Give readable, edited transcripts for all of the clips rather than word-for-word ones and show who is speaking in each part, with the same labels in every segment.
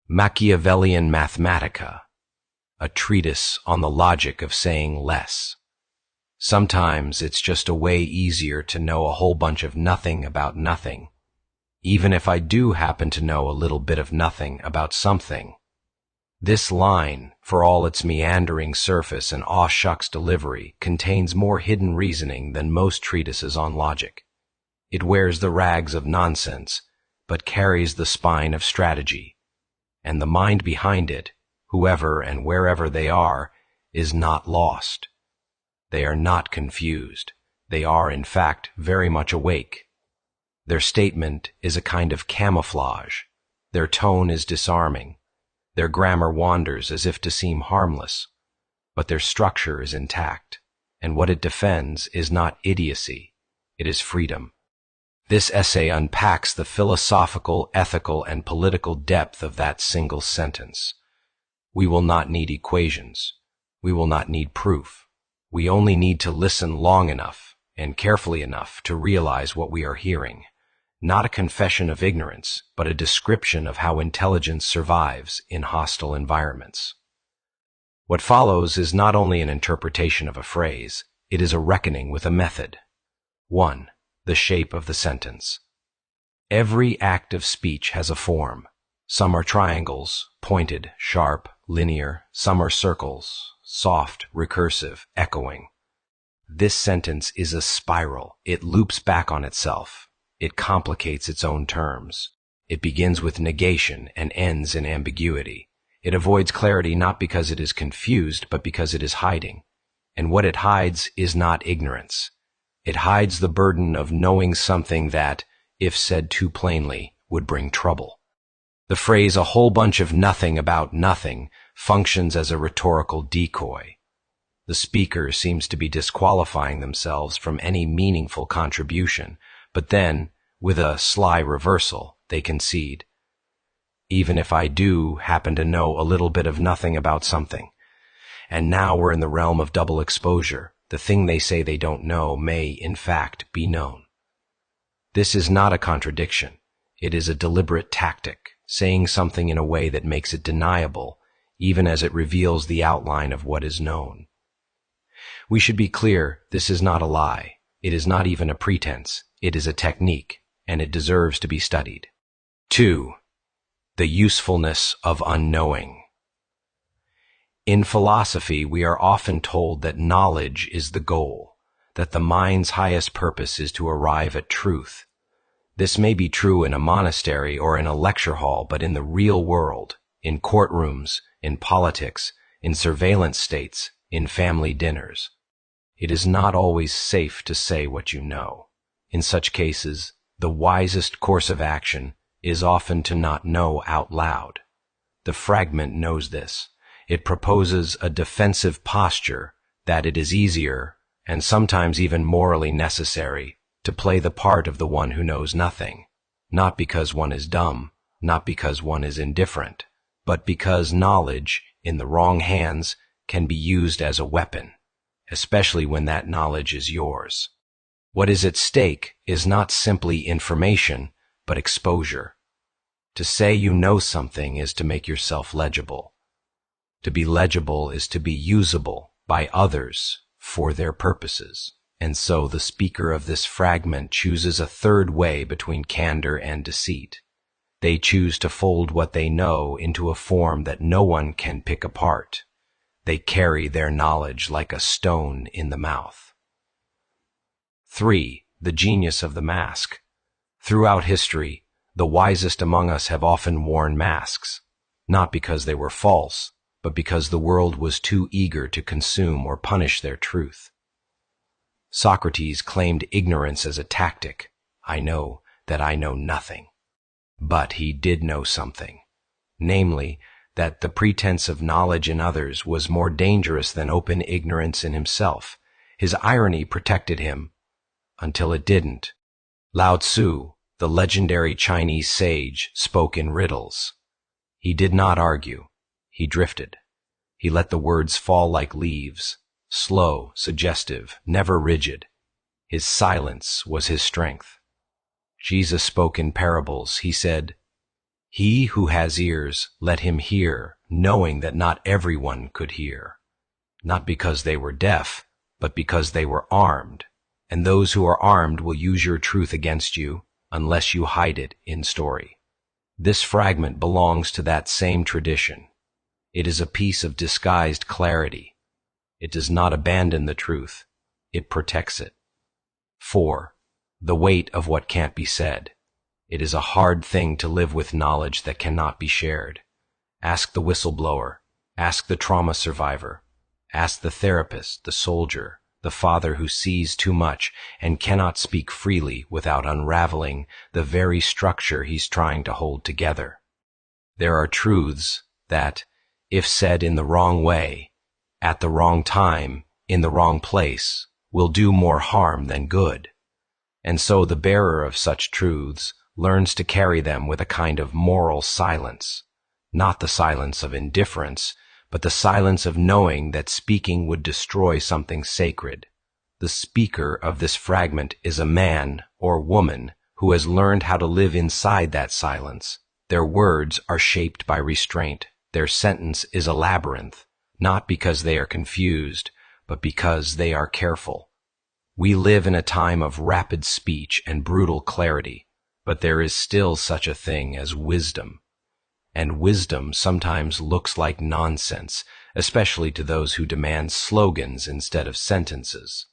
Speaker 1: Machiavellian Mathematica, a treatise on the logic of saying less. Sometimes it's just a way easier to know a whole bunch of nothing about nothing, even if I do happen to know a little bit of nothing about something. This line, for all its meandering surface and aw shucks delivery, contains more hidden reasoning than most treatises on logic. It wears the rags of nonsense, but carries the spine of strategy. And the mind behind it, whoever and wherever they are, is not lost. They are not confused. They are, in fact, very much awake. Their statement is a kind of camouflage. Their tone is disarming. Their grammar wanders as if to seem harmless, but their structure is intact, and what it defends is not idiocy, it is freedom. This essay unpacks the philosophical, ethical, and political depth of that single sentence. We will not need equations. We will not need proof. We only need to listen long enough and carefully enough to realize what we are hearing. Not a confession of ignorance, but a description of how intelligence survives in hostile environments. What follows is not only an interpretation of a phrase, it is a reckoning with a method. 1. The shape of the sentence. Every act of speech has a form. Some are triangles, pointed, sharp, linear. Some are circles, soft, recursive, echoing. This sentence is a spiral. It loops back on itself. It complicates its own terms. It begins with negation and ends in ambiguity. It avoids clarity not because it is confused, but because it is hiding. And what it hides is not ignorance. It hides the burden of knowing something that, if said too plainly, would bring trouble. The phrase "a whole bunch of nothing about nothing" functions as a rhetorical decoy. The speaker seems to be disqualifying themselves from any meaningful contribution, but then, with a sly reversal, they concede. Even if I do happen to know a little bit of nothing about something. And now we're in the realm of double exposure. The thing they say they don't know may, in fact, be known. This is not a contradiction. It is a deliberate tactic, saying something in a way that makes it deniable, even as it reveals the outline of what is known. We should be clear, this is not a lie. It is not even a pretense. It is a technique, and it deserves to be studied. 2. The usefulness of unknowing. In philosophy, we are often told that knowledge is the goal, that the mind's highest purpose is to arrive at truth. This may be true in a monastery or in a lecture hall, but in the real world, in courtrooms, in politics, in surveillance states, in family dinners, it is not always safe to say what you know. In such cases, the wisest course of action is often to not know out loud. The fragment knows this. It proposes a defensive posture that it is easier, and sometimes even morally necessary, to play the part of the one who knows nothing, not because one is dumb, not because one is indifferent, but because knowledge, in the wrong hands, can be used as a weapon, especially when that knowledge is yours. What is at stake is not simply information, but exposure. To say you know something is to make yourself legible. To be legible is to be usable by others for their purposes. And so the speaker of this fragment chooses a third way between candor and deceit. They choose to fold what they know into a form that no one can pick apart. They carry their knowledge like a stone in the mouth. 3. The genius of the mask. Throughout history, the wisest among us have often worn masks, not because they were false, but because the world was too eager to consume or punish their truth. Socrates claimed ignorance as a tactic. I know that I know nothing. But he did know something, namely, that the pretense of knowledge in others was more dangerous than open ignorance in himself. His irony protected him, until it didn't. Lao Tzu, the legendary Chinese sage, spoke in riddles. He did not argue. He drifted. He let the words fall like leaves, slow, suggestive, never rigid. His silence was his strength. Jesus spoke in parables. He said, He who has ears, let him hear, knowing that not everyone could hear. Not because they were deaf, but because they were armed. And those who are armed will use your truth against you, unless you hide it in story. This fragment belongs to that same tradition. It is a piece of disguised clarity. It does not abandon the truth. It protects it. 4. The weight of what can't be said. It is a hard thing to live with knowledge that cannot be shared. Ask the whistleblower. Ask the trauma survivor. Ask the therapist, the soldier, the father who sees too much and cannot speak freely without unraveling the very structure he's trying to hold together. There are truths that, if said in the wrong way, at the wrong time, in the wrong place, will do more harm than good. And so the bearer of such truths learns to carry them with a kind of moral silence, not the silence of indifference, but the silence of knowing that speaking would destroy something sacred. The speaker of this fragment is a man or woman who has learned how to live inside that silence. Their words are shaped by restraint. Their sentence is a labyrinth, not because they are confused, but because they are careful. We live in a time of rapid speech and brutal clarity, but there is still such a thing as wisdom. And wisdom sometimes looks like nonsense, especially to those who demand slogans instead of sentences.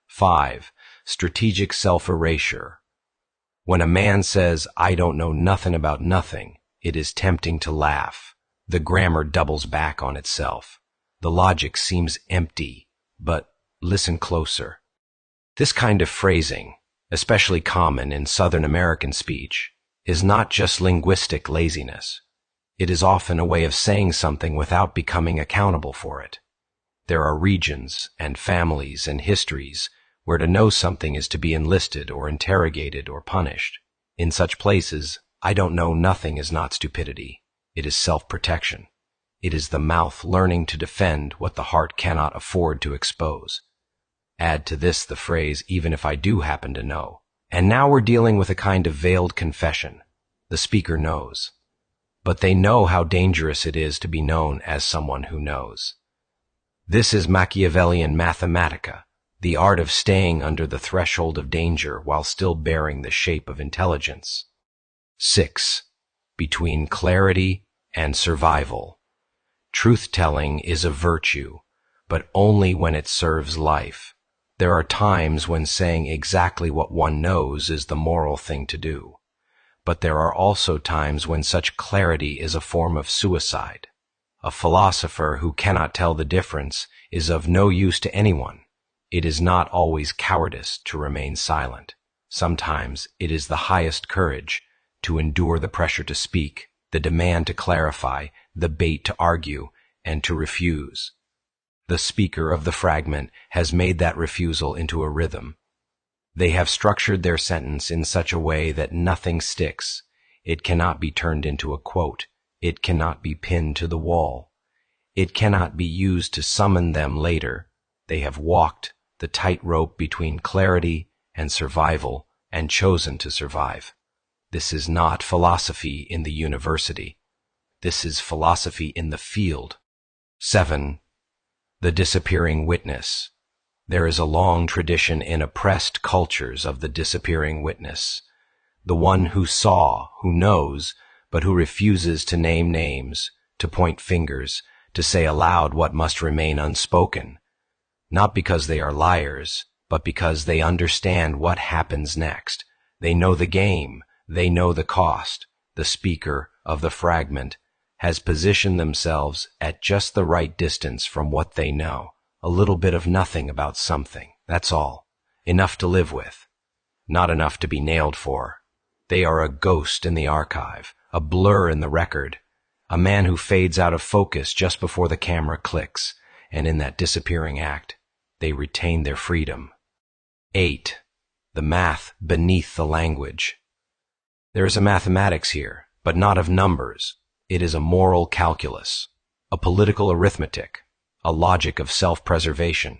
Speaker 1: 5. Strategic self-erasure. When a man says, "I don't know nothing about nothing," it is tempting to laugh. The grammar doubles back on itself. The logic seems empty, but listen closer. This kind of phrasing, especially common in Southern American speech, is not just linguistic laziness. It is often a way of saying something without becoming accountable for it. There are regions and families and histories where to know something is to be enlisted or interrogated or punished. In such places, I don't know nothing is not stupidity. It is self-protection. It is the mouth learning to defend what the heart cannot afford to expose. Add to this the phrase, "even if I do happen to know." And now we're dealing with a kind of veiled confession. The speaker knows. But they know how dangerous it is to be known as someone who knows. This is Machiavellian Mathematica, the art of staying under the threshold of danger while still bearing the shape of intelligence. 6. Between clarity and survival. Truth-telling is a virtue, but only when it serves life. There are times when saying exactly what one knows is the moral thing to do. But there are also times when such clarity is a form of suicide. A philosopher who cannot tell the difference is of no use to anyone. It is not always cowardice to remain silent. Sometimes it is the highest courage to endure the pressure to speak, the demand to clarify, the bait to argue, and to refuse. The speaker of the fragment has made that refusal into a rhythm. They have structured their sentence in such a way that nothing sticks. It cannot be turned into a quote. It cannot be pinned to the wall. It cannot be used to summon them later. They have walked the tightrope between clarity and survival and chosen to survive. This is not philosophy in the university. This is philosophy in the field. 7. The disappearing witness. There is a long tradition in oppressed cultures of the disappearing witness, the one who saw, who knows, but who refuses to name names, to point fingers, to say aloud what must remain unspoken, not because they are liars, but because they understand what happens next. They know the game, they know the cost. The speaker of the fragment has positioned themselves at just the right distance from what they know. A little bit of nothing about something, that's all. Enough to live with. Not enough to be nailed for. They are a ghost in the archive, a blur in the record, a man who fades out of focus just before the camera clicks, and in that disappearing act, they retain their freedom. 8. The math beneath the language. There is a mathematics here, but not of numbers. It is a moral calculus, a political arithmetic, a logic of self-preservation.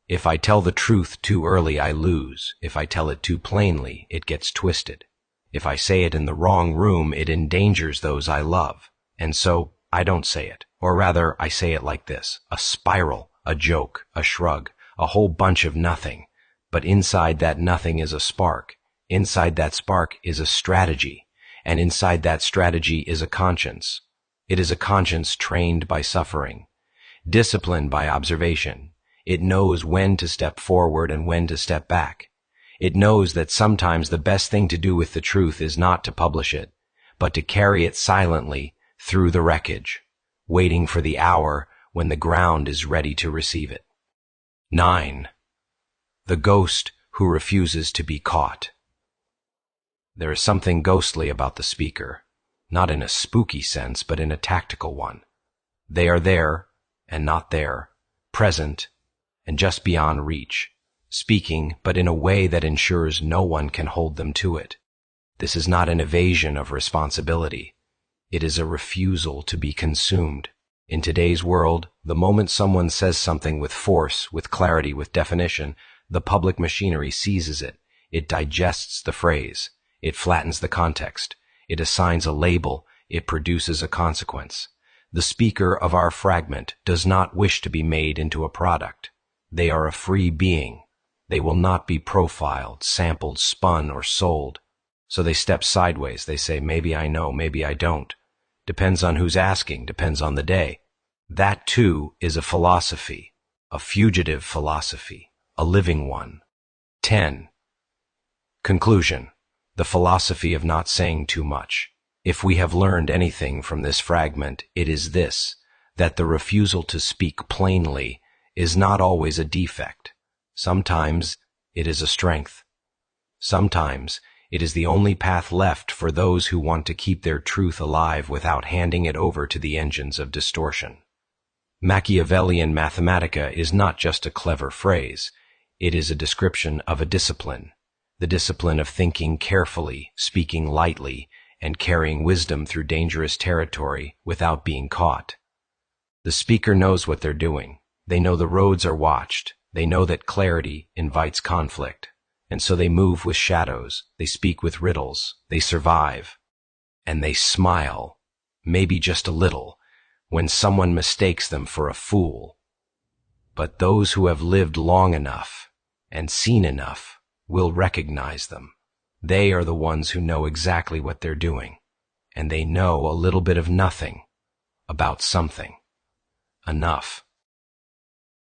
Speaker 1: If I tell the truth too early, I lose. If I tell it too plainly, it gets twisted. If I say it in the wrong room, it endangers those I love. And so I don't say it. Or rather, I say it like this: a spiral, a joke, a shrug, a whole bunch of nothing. But inside that nothing is a spark. Inside that spark is a strategy. And inside that strategy is a conscience. It is a conscience trained by suffering, disciplined by observation. It knows when to step forward and when to step back. It knows that sometimes the best thing to do with the truth is not to publish it, but to carry it silently through the wreckage, waiting for the hour when the ground is ready to receive it. 9. The ghost who refuses to be caught. There is something ghostly about the speaker, not in a spooky sense, but in a tactical one. They are there and not there, present and just beyond reach, speaking, but in a way that ensures no one can hold them to it. This is not an evasion of responsibility. It is a refusal to be consumed. In today's world, the moment someone says something with force, with clarity, with definition, the public machinery seizes it. It digests the phrase. It flattens the context. It assigns a label. It produces a consequence. The speaker of our fragment does not wish to be made into a product. They are a free being. They will not be profiled, sampled, spun, or sold. So they step sideways. They say, maybe I know, maybe I don't. Depends on who's asking, depends on the day. That too is a philosophy, a fugitive philosophy, a living one. 10. Conclusion. The philosophy of not saying too much. If we have learned anything from this fragment, it is this, that the refusal to speak plainly is not always a defect. Sometimes it is a strength. Sometimes it is the only path left for those who want to keep their truth alive without handing it over to the engines of distortion. Machiavellian Mathematica is not just a clever phrase. It is a description of a discipline. The discipline of thinking carefully, speaking lightly, and carrying wisdom through dangerous territory without being caught. The speaker knows what they're doing. They know the roads are watched. They know that clarity invites conflict. And so they move with shadows. They speak with riddles. They survive. And they smile, maybe just a little, when someone mistakes them for a fool. But those who have lived long enough and seen enough will recognize them. They are the ones who know exactly what they're doing, and they know a little bit of nothing about something. Enough.